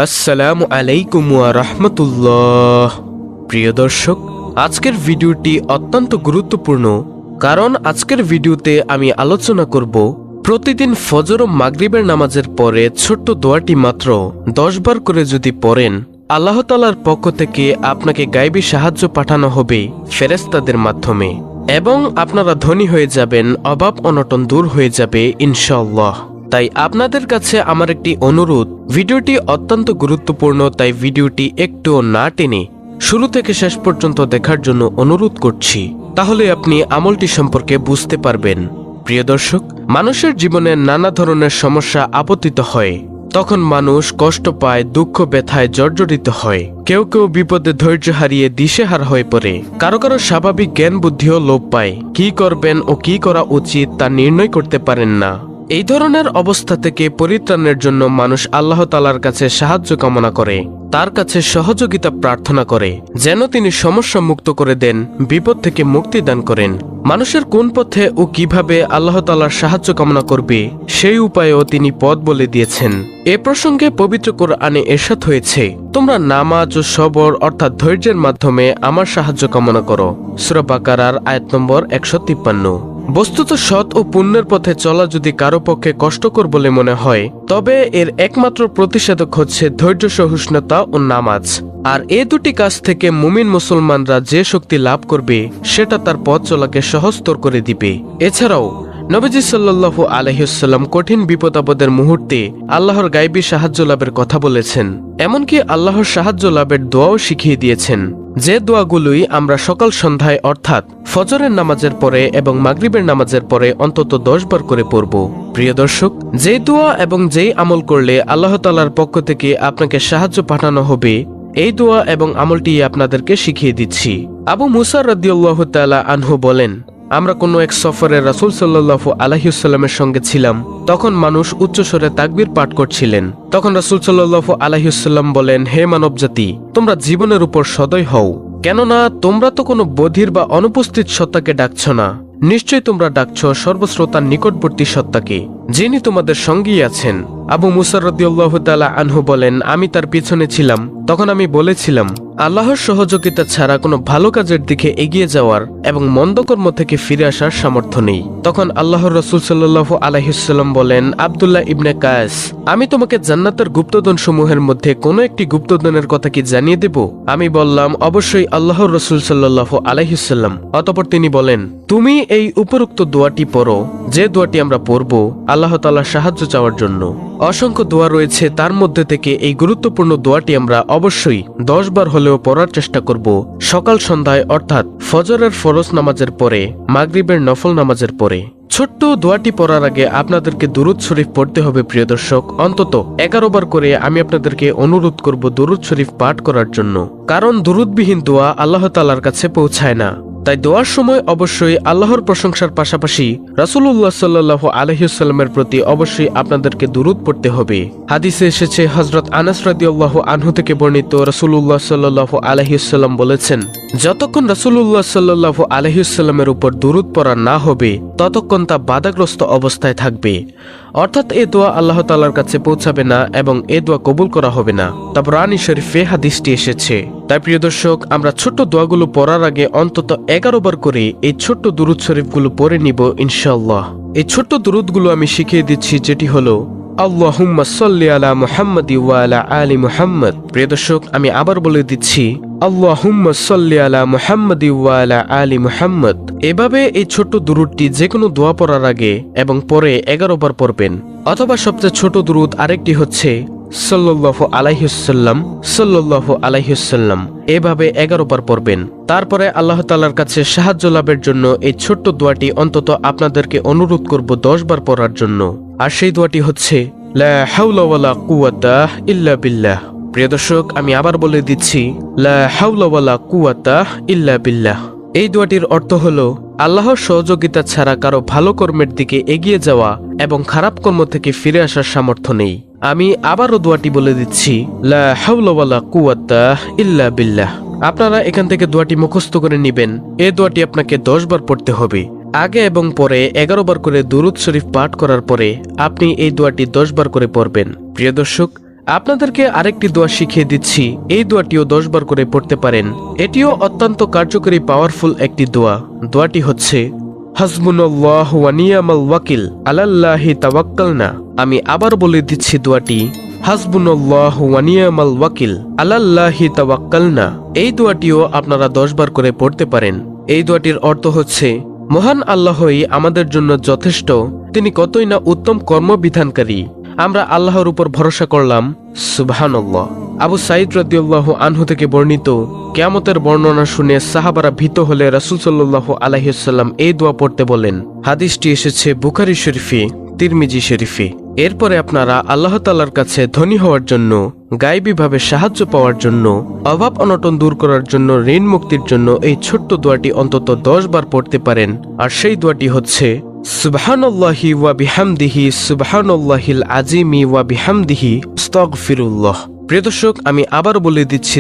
আসসালামু আলাইকুম ওয়া রাহমাতুল্লাহ। প্রিয় দর্শক, আজকের ভিডিওটি অত্যন্ত গুরুত্বপূর্ণ, কারণ আজকের ভিডিওতে আমি আলোচনা করব প্রতিদিন ফজর ও মাগরিবের নামাজের পরে ছোট্ট দোয়াটি মাত্র 10 বার করে যদি পড়েন, আল্লাহ তাআলার পক্ষ থেকে আপনাকে গায়বী সাহায্য পাঠানো হবে ফেরেশতাদের মাধ্যমে, এবং আপনারা ধনী হয়ে যাবেন, অভাব অনটন দূর হয়ে যাবে ইনশাআল্লাহ। তাই আপনাদের কাছে আমার একটি অনুরোধ, ভিডিওটি অত্যন্ত গুরুত্বপূর্ণ, তাই ভিডিওটি একটুও না টেনে শুরু থেকে শেষ পর্যন্ত দেখার জন্য অনুরোধ করছি, তাহলে আপনি আমলটি সম্পর্কে বুঝতে পারবেন। প্রিয় দর্শক, মানুষের জীবনে নানা ধরনের সমস্যা আপতিত হয়, তখন মানুষ কষ্ট পায়, দুঃখ ব্যথায় জর্জরিত হয়, কেউ কেউ বিপদে ধৈর্য হারিয়ে দিশেহারা হয়ে পড়ে, কারো কারো স্বাভাবিক জ্ঞান বুদ্ধিও লোপ পায়, কি করবেন ও কি করা উচিত তা নির্ণয় করতে পারেন না। এই ধরনের অবস্থা থেকে পরিত্রাণের জন্য মানুষ আল্লাহ তাআলার কাছে সাহায্য কামনা করে, তার কাছে সহযোগিতা প্রার্থনা করে, যেন তিনি সমস্যা মুক্ত করে দেন, বিপদ থেকে মুক্তি দান করেন। মানুষের কোন পথে ও কিভাবে আল্লাহ তাআলার সাহায্য কামনা করবে, সেই উপায়েও তিনি পথ বলে দিয়েছেন। এ প্রসঙ্গে পবিত্র কোরআনে ইরশাদ হয়েছে, তোমরা নামাজ ও সবর অর্থাৎ ধৈর্যের মাধ্যমে আমার সাহায্য কামনা করো। সূরা বাকারার আয়াত নম্বর 153। বস্তুত সৎ ও পুণ্যের পথে চলা যদি কারো পক্ষে কষ্টকর বলে মনে হয়, তবে এর একমাত্র প্রতিষেধক হচ্ছে ধৈর্য, সহিষ্ণুতা ও নামাজ। আর এ দুটি কাজ থেকে মুমিন মুসলমানরা যে শক্তি লাভ করবে, সেটা তার পথ চলাকে সহজতর করে দিবে। এছাড়াও নবীজি সাল্লাল্লাহু আলাইহি ওয়াসাল্লাম কঠিন বিপদ আপদের মুহূর্তে আল্লাহর গায়বী সাহায্য লাভের কথা বলেছেন, এমনকি আল্লাহর সাহায্য লাভের দোয়াও শিখিয়ে দিয়েছেন, যে দোয়াগুলোই আমরা সকাল সন্ধ্যায় অর্থাৎ ফজরের নামাজের পরে এবং মাগরিবের নামাজের পরে অন্তত 10 বার করে পড়ব। প্রিয় দর্শক, যেই দোয়া এবং যেই আমল করলে আল্লাহ তাআলার পক্ষ থেকে আপনাকে সাহায্য পাঠানো হবে, এই দোয়া এবং আমলটি আপনাদেরকে শিখিয়ে দিচ্ছি। আবু মুসা রাদিয়াল্লাহু তাআলা আনহু বলেন, আমরা কোনো এক সফরে রাসূল সাল্লাল্লাহু আলাইহি ওয়াসাল্লামের সঙ্গে ছিলাম, তখন মানুষ উচ্চস্বরে তাকবীর পাঠ করছিলেন। তখন রাসূল সাল্লাল্লাহু আলাইহি ওয়াসাল্লাম বলেন, হে মানবজাতি, তোমরা জীবনের উপর সদয় হও, কেননা তোমরা তো কোনো বধির বা অনুপস্থিত সত্তাকে ডাকছ না, নিশ্চয়ই তোমরা ডাকছ সর্বশ্রোতার নিকটবর্তী সত্তাকে, যিনি তোমাদের সঙ্গেই আছেন। আবু মুসা রাদিয়াল্লাহু তাআলা আনহু বলেন, আমি তার পিছনে ছিলাম, তখন আমি বলেছিলাম, আল্লাহর সহযোগিতা ছাড়া কোনো ভালো কাজের দিকে এগিয়ে যাওয়ার এবং মন্দকর্ম থেকে ফিরে আসার সামর্থ্য নেই। তখন আল্লাহর রাসূল সাল্লাল্লাহু আলাইহি ওয়াসাল্লাম বলেন, আব্দুল্লাহ ইবনে কায়েস, আমি তোমাকে জান্নাতের গুপ্তধন সমূহের মধ্যে কোনো একটি গুপ্তধনের কথা কি জানিয়ে দেব? আমি বললাম, অবশ্যই আল্লাহর রাসূল সাল্লাল্লাহু আলাইহি ওয়াসাল্লাম। অতঃপর তিনি বলেন, তুমি এই উপরোক্ত দোয়াটি পড়ো, যে দোয়াটি আমরা পড়ব আল্লাহ তাআলার সাহায্য চাওয়ার জন্য। অসংখ্য দোয়া রয়েছে, তার মধ্যে থেকে এই গুরুত্বপূর্ণ দোয়াটি আমরা অবশ্যই 10 বার হলেও পড়ার চেষ্টা করব, সকাল সন্ধ্যায় অর্থাৎ ফজরের ফরজ নামাজের পরে, মাগরিবের নফল নামাজের পরে। ছোট্ট দোয়াটি পড়ার আগে আপনাদেরকে দুরূদ শরীফ পড়তে হবে। প্রিয় দর্শক, অন্তত 11 বার করে আমি আপনাদেরকে অনুরোধ করব দুরূদ শরীফ পাঠ করার জন্য, কারণ দুরূদবিহীন দোয়া আল্লাহ তাআলার কাছে পৌঁছায় না। তাই দোয়ার সময় অবশ্যই আল্লাহর প্রশংসার পাশাপাশি রাসূলুল্লাহ সাল্লাল্লাহু আলাইহি ওয়াসাল্লামের প্রতি অবশ্যই আপনাদেরকে দুরূদ পড়তে হবে। হাদিসে এসেছে, হযরত আনাস রাদিয়াল্লাহু আনহু থেকে বর্ণিত, রাসূলুল্লাহ সাল্লাল্লাহু আলাইহি ওয়াসাল্লাম বলেছেন, যতক্ষণ রাসূলুল্লাহ সাল্লাল্লাহু আলাইহি ওয়াসাল্লামের উপর দুরূদ পড়া না হবে, ততক্ষণ তা বাধাগ্রস্ত অবস্থায় থাকবে, অর্থাৎ এ দোয়া আল্লাহ তাআলার কাছে পৌঁছাবে না এবং এ দোয়া কবুল করা হবে না। তাবরানী শরীফে হাদিসটি এসেছে। তাই প্রিয় দর্শক, আমরা ছোট্ট দোয়াগুলো পড়ার আগে অন্তত 11 বার করে এই ছোট্ট দুরূদ শরীফগুলো পড়ে নিব ইনশাআল্লাহ। এই ছোট্ট দুরূদগুলো আমি শিখিয়ে দিচ্ছি, যেটি হলো আল্লাহুম্মা সাল্লি আলা মুহাম্মাদি ওয়া আলা আলি মুহাম্মাদ। প্রিয় দর্শক, আমি আবার বলে দিচ্ছি, আল্লাহুম্মা সাল্লি আলা মুহাম্মাদি ওয়া আলা আলি মুহাম্মাদ। এভাবে এই ছোট্ট দুরূদটি যে কোনো দোয়া পড়ার আগে এবং পরে 11 বার পড়বেন। অথবা সবচেয়ে ছোট দুরূদ আরেকটি হচ্ছে সাল্লাল্লাহু আলাইহি ওয়াসাল্লাম, সাল্লাল্লাহু আলাইহি ওয়াসাল্লাম। এভাবে 11 বার পড়বেন। তারপরে আল্লাহ তাআলার কাছে সাহায্য লাভের জন্য এই ছোট্ট দোয়াটি অন্তত আপনাদেরকে অনুরোধ করব 10 বার পড়ার জন্য। আর সেই দোয়াটি হচ্ছে, লা হাওলা ওয়ালা কুওয়াতা ইল্লা বিল্লাহ। প্রিয় দর্শক, আমি আবার বলে দিচ্ছি, লা হাওলা ওয়ালা কুওয়াতা ইল্লা বিল্লাহ। এই দোয়াটির অর্থ হলো, আল্লাহর সহযোগিতা ছাড়া কারো ভালো কর্মের দিকে এগিয়ে যাওয়া এবং খারাপ কর্ম থেকে ফিরে আসার সামর্থ্য নেই। আমি আবারও দোয়াটি বলে দিচ্ছি, লা হাওলা ওয়ালা কুওয়াতা ইল্লা বিল্লাহ। আপনারা এখান থেকে দোয়াটি মুখস্থ করে নেবেন। এই দোয়াটি আপনাকে 10 বার পড়তে হবে। আগে এবং পরে 11 বার করে দুরূদ শরীফ পাঠ করার পরে আপনি এই দোয়াটি 10 বার করে পড়বেন। প্রিয় দর্শক, আপনাদেরকে আরেকটি দোয়া শিখিয়ে দিচ্ছি, এই দোয়াটিও 10 বার করে পড়তে পারেন। এটিও অত্যন্ত কার্যকরী পাওয়ারফুল একটি দোয়া। দোয়াটি হচ্ছে হাসবুনাল্লাহু ওয়া নি'মাল ওয়াকিল আলাল্লাহি তাওয়াক্কালনা। আমি আবার বলে দিচ্ছি দোয়াটি, হাসবুনাল্লাহু ওয়া নি'মাল ওয়াকিল আলাল্লাহি তাওয়াক্কালনা। এই দোয়াটিও আপনারা 10 বার করে পড়তে পারেন। এই দোয়াটির অর্থ হচ্ছে, মহান আল্লাহই আমাদের জন্য যথেষ্ট, তিনি কতই না উত্তম কর্মবিধানকারী। আমরা আল্লাহর উপর ভরসা করলাম। সুবহানাল্লাহ। আবু সাঈদ রাদিয়াল্লাহু আনহু থেকে বর্ণিত, কিয়ামতের বর্ণনা শুনে সাহাবারা ভীত হলে রাসূল সাল্লাল্লাহু আলাইহি ওয়াসাল্লাম এই দোয়া পড়তে বলেন। হাদিসটি এসেছে বুখারী শরীফে, তিরমিজি শরীফে। এরপরে আপনারা আল্লাহ তাআলার কাছে ধনী হওয়ার জন্য, গায়বীভাবে সাহায্য পাওয়ার জন্য, অভাব অনটন দূর করার জন্য, ঋণ মুক্তির জন্য এই ছোট্ট দোয়াটি অন্তত 10 বার পড়তে পারেন। আর সেই দোয়াটি হচ্ছে সুবহানাল্লাহি ওয়া বিহামদিহি সুবহানাল্লাহিল আযীমি ওয়া বিহামদিহি আস্তাগফিরুল্লাহ। প্রিয় দর্শক, আমি আবার বলে দিচ্ছি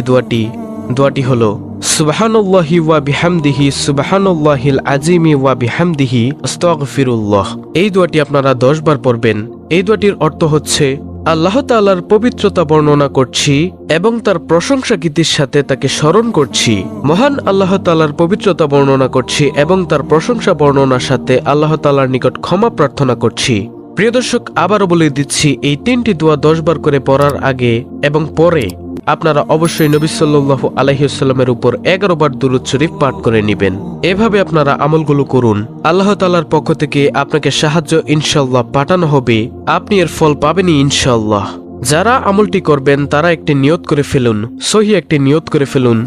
দোয়াটি হলো সুবহানাল্লাহি ওয়া বিহামদিহি সুবহানাল্লাহিল আযীমি ওয়া বিহামদিহি আস্তাগফিরুল্লাহ। এই দোয়াটি আপনারা 10 বার পড়বেন। এই দোয়াটির অর্থ হচ্ছে, আল্লাহ তাআলার পবিত্রতা বর্ণনা করছি এবং তার প্রশংসা গীতির সাথে তাকে স্মরণ করছি। মহান আল্লাহ তাআলার পবিত্রতা বর্ণনা করছি এবং তার প্রশংসা বর্ণনার সাথে আল্লাহ তাআলার নিকট ক্ষমা প্রার্থনা করছি। প্রিয় দর্শক, আবারও বলে দিচ্ছি, এই 3টি দোয়া 10 বার করে পড়ার আগে এবং পরে আপনারা অবশ্যই নবী সাল্লাল্লাহু আলাইহি ওয়াসাল্লামের উপর 11 বার দুরূদ শরীফ পাঠ করে নেবেন। এভাবে আপনারা আমলগুলো করুন। আল্লাহ তাআলার পক্ষ থেকে আপনাকে সাহায্য ইনশাআল্লাহ পাঠানো হবে। আপনি এর ফল পাবেনই ইনশাআল্লাহ। যারা আমলটি করবেন তারা একটি নিয়ত করে ফেলুন, সহি একটি নিয়ত করে ফেলুন,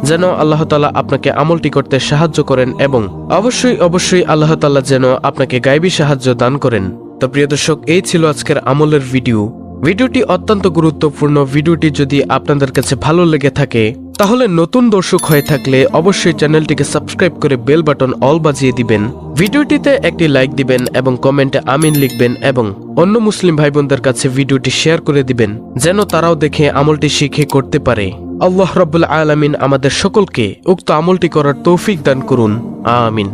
যেন আল্লাহ তাআলা আপনাকে আমলটি করতে সাহায্য করেন এবং অবশ্যই আল্লাহ তাআলা যেন আপনাকে গায়বী সাহায্য দান করেন। তো প্রিয় দর্শক, এই ছিল আজকের আমলের ভিডিওটি অত্যন্ত গুরুত্বপূর্ণ। ভিডিওটি যদি আপনাদের কাছে ভালো লেগে থাকে তাহলে নতুন দর্শক হয়ে থাকলে অবশ্যই চ্যানেলটিকে সাবস্ক্রাইব করে বেল বাটন অল বাজিয়ে দিবেন। ভিডিওটিতে একটি লাইক দিবেন এবং কমেন্টে আমিন লিখবেন এবং অন্য মুসলিম ভাই বোনদের কাছে ভিডিওটি শেয়ার করে দিবেন, যেন তারাও দেখে আমলটি শিখে করতে পারে। আল্লাহ রাব্বুল আলামিন আমাদের সকলকে উক্ত আমলটি করার তৌফিক দান করুন। আমিন।